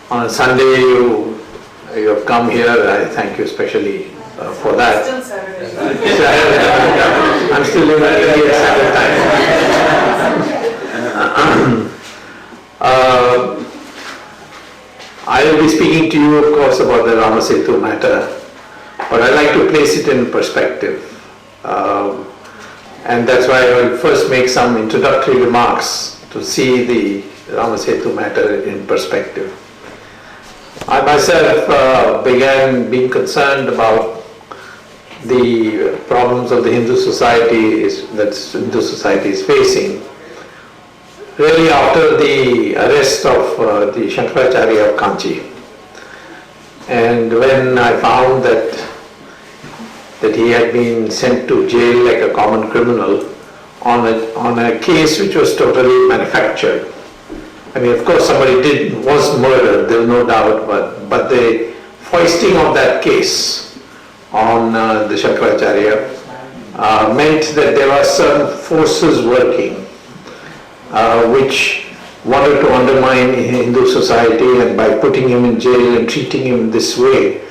On Sunday you have come here. I thank you especially for that. Still Saturday. I'm still living at Saturday time. I will be speaking to you, of course, about the Rama Setu matter, but I like to place it in perspective. And that's why I will first make some introductory remarks to see the Rama Setu matter in perspective. I myself began being concerned about the problems of the Hindu society that Hindu society is facing really after the arrest of the Shankaracharya of Kanchi. And when I found that he had been sent to jail like a common criminal on a case which was totally manufactured. I mean, of course somebody was murdered, there was no doubt, but the foisting of that case on the Shankaracharya meant that there were certain forces working which wanted to undermine Hindu society, and by putting him in jail and treating him this way,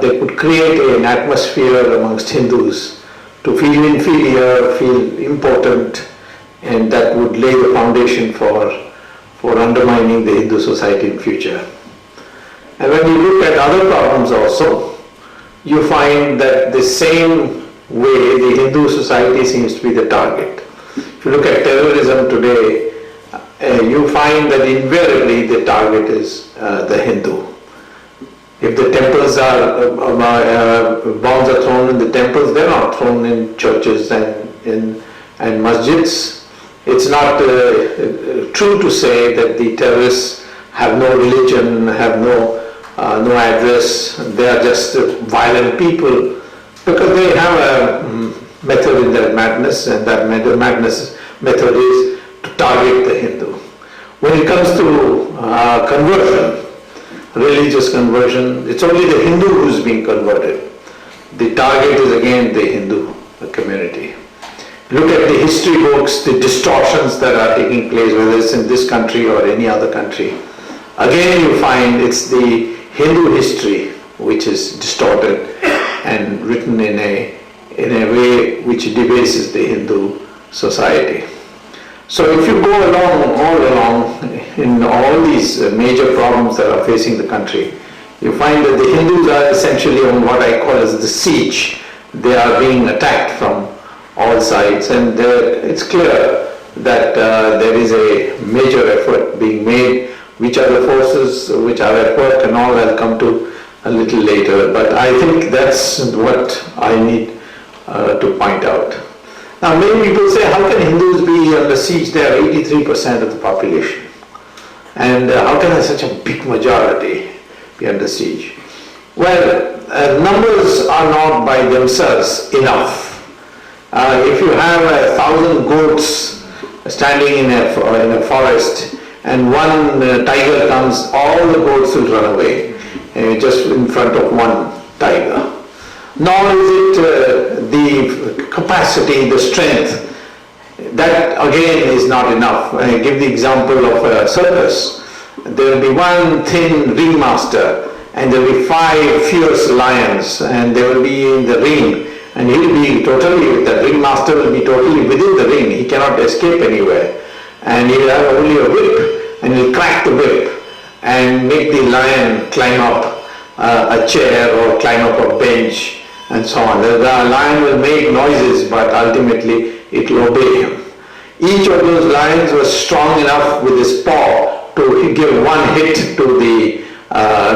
they could create an atmosphere amongst Hindus to feel inferior, feel important, and that would lay the foundation for undermining the Hindu society in future. And when you look at other problems also, you find that the same way the Hindu society seems to be the target. If you look at terrorism today, you find that invariably the target is the Hindu. If the temples are, bombs are thrown in the temples, they're not thrown in churches and masjids. It's not true to say that the terrorists have no religion, have no address, they are just violent people, because they have a method in their madness, and that method is to target the Hindu. When it comes to conversion, religious conversion, it's only the Hindu who's being converted. The target is again the Hindu community. Look at the history books, the distortions that are taking place, whether it's in this country or any other country. Again you find it's the Hindu history which is distorted and written in a way which debases the Hindu society. So if you go all along in all these major problems that are facing the country, you find that the Hindus are essentially on what I call as the siege. They are being attacked from all sides, and it's clear that there is a major effort being made. Which are the forces which are at work and all, I'll come to a little later, but I think that's what I need to point out. Now many people say, how can Hindus be under siege? They are 83% of the population, and how can such a big majority be under siege? Well, numbers are not by themselves enough. If you have 1,000 goats standing in a forest and one tiger comes, all the goats will run away just in front of one tiger. Nor is it the capacity, the strength. That again is not enough. I give the example of a circus. There will be one thin ringmaster and there will be 5 fierce lions, and they will be in the ring, and he will be totally, the ringmaster will be totally within the ring. He cannot escape anywhere. And he will have only a whip, and he will crack the whip and make the lion climb up a chair or climb up a bench and so on. The lion will make noises, but ultimately it will obey him. Each of those lions was strong enough with his paw to give one hit to the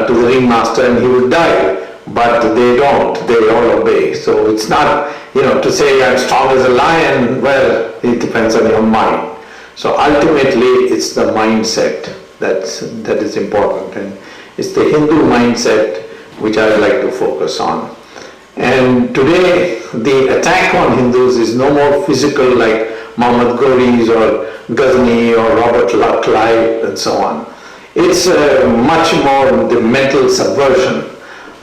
ringmaster and he would die. But they don't, they all obey. So it's not, to say I'm strong as a lion, well, it depends on your mind. So ultimately it's the mindset that is important, and it's the Hindu mindset which I would like to focus on. And today the attack on Hindus is no more physical like Muhammad Ghoris or Ghazni or Robert Clive and so on. It's much more the mental subversion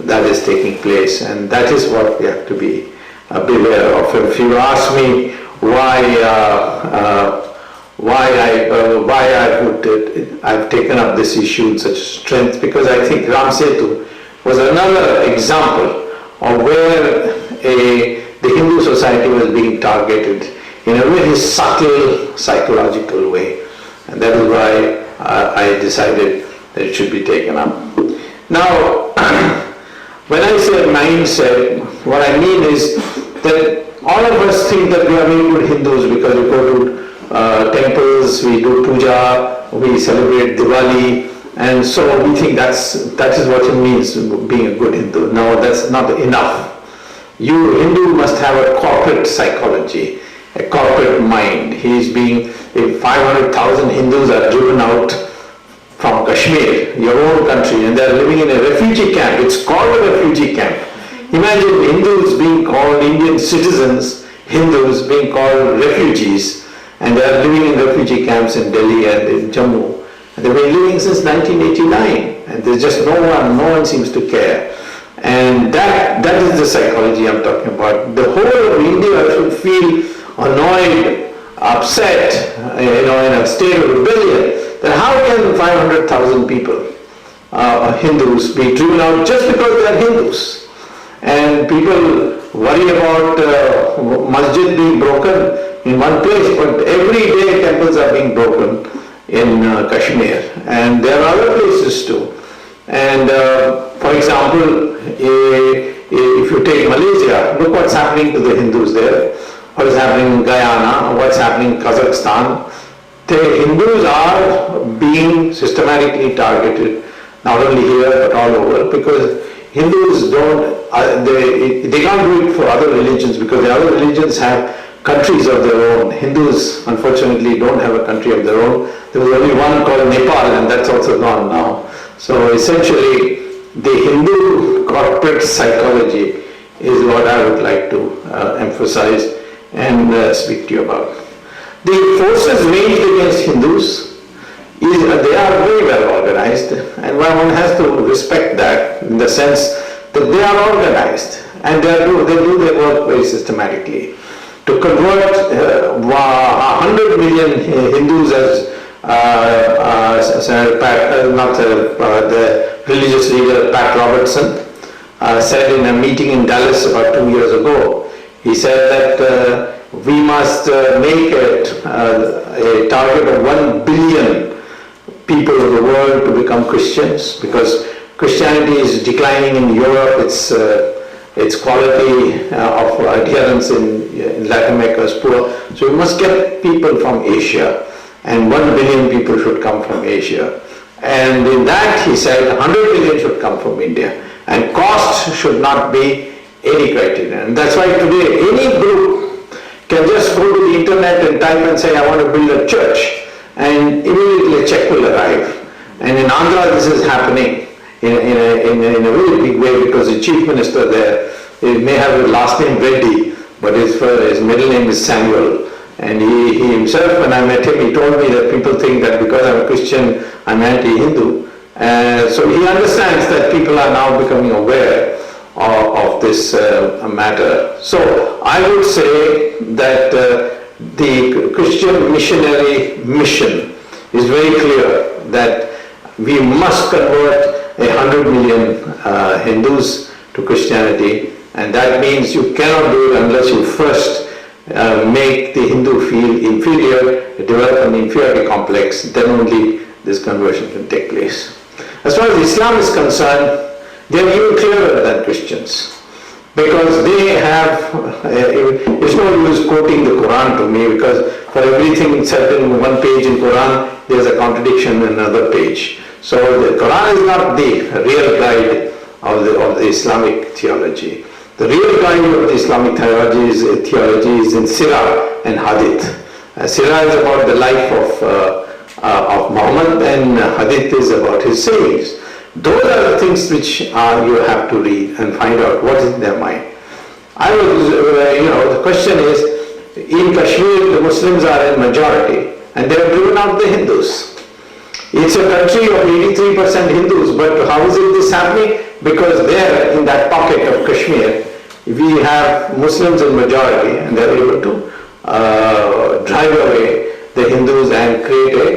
that is taking place, and that is what we have to be beware of. If you ask me why I've taken up this issue in such strength, because I think Rama Setu was another example of where the Hindu society was being targeted in a very subtle psychological way, and that is why I decided that it should be taken up. Now, when I say mindset, what I mean is that all of us think that we are very good Hindus because we go to temples, we do puja, we celebrate Diwali, and so we think that is what it means being a good Hindu. No, that's not enough. Hindu must have a corporate psychology, a corporate mind. If 500,000 Hindus are driven out from Kashmir, your own country, and they are living in a refugee camp, it's called a refugee camp. Imagine Hindus being called Indian citizens, Hindus being called refugees, and they are living in refugee camps in Delhi and in Jammu. And they've been living since 1989, and there's just no one seems to care. And that is the psychology I'm talking about. The whole of India should feel annoyed, upset, in a state of rebellion. Then how can 500,000 people, Hindus, be driven out just because they are Hindus? And people worry about masjid being broken in one place, but every day temples are being broken in Kashmir, and there are other places too. And for example, if you take Malaysia, look what's happening to the Hindus there, what is happening in Guyana, what's happening in Kazakhstan. The Hindus are being systematically targeted, not only here but all over, because Hindus they can't do it for other religions, because the other religions have countries of their own. Hindus unfortunately don't have a country of their own. There was only one called Nepal, and that's also gone now. So essentially the Hindu corporate psychology is what I would like to emphasize and speak to you about. The forces waged against Hindus, they are very well organized, and one has to respect that in the sense that they are organized and they do their work very systematically. To convert 100 million Hindus as the religious leader Pat Robertson said in a meeting in Dallas about 2 years ago. He said that we must make it a target of 1 billion people of the world to become Christians, because Christianity is declining in Europe. Its quality of adherence in Latin America is poor. So we must get people from Asia, and 1 billion people should come from Asia. And in that, he said 100 million should come from India, and cost should not be any criterion. And that's why today any group can just go to the internet and type and say, I want to build a church, and immediately a check will arrive. And in Andhra this is happening in a very big way, because the chief minister there, he may have a last name Reddy, but his middle name is Samuel. And he himself, when I met him, he told me that people think that because I'm a Christian, I'm anti-Hindu. So he understands that people are now becoming aware of this matter. So I would say that the Christian missionary mission is very clear, that we must convert 100 million Hindus to Christianity, and that means you cannot do it unless you first make the Hindu feel inferior, develop an inferiority complex. Then only this conversion can take place. As far as Islam is concerned, they are even clearer than Christians, because they have, it's no use quoting the Quran to me, because for everything said in one page in Quran, there's a contradiction in another page. So the Quran is not the real guide of the Islamic theology. The real guide of the Islamic theology is in Sirah and Hadith. Sirah is about the life of Muhammad, and Hadith is about his sayings. Those are the things which you have to read and find out what is in their mind. The question is, in Kashmir the Muslims are in majority, and they have driven out the Hindus. It's a country of 83% Hindus, but how is this happening? Because there, in that pocket of Kashmir, we have Muslims in majority, and they're able to drive away the Hindus and create a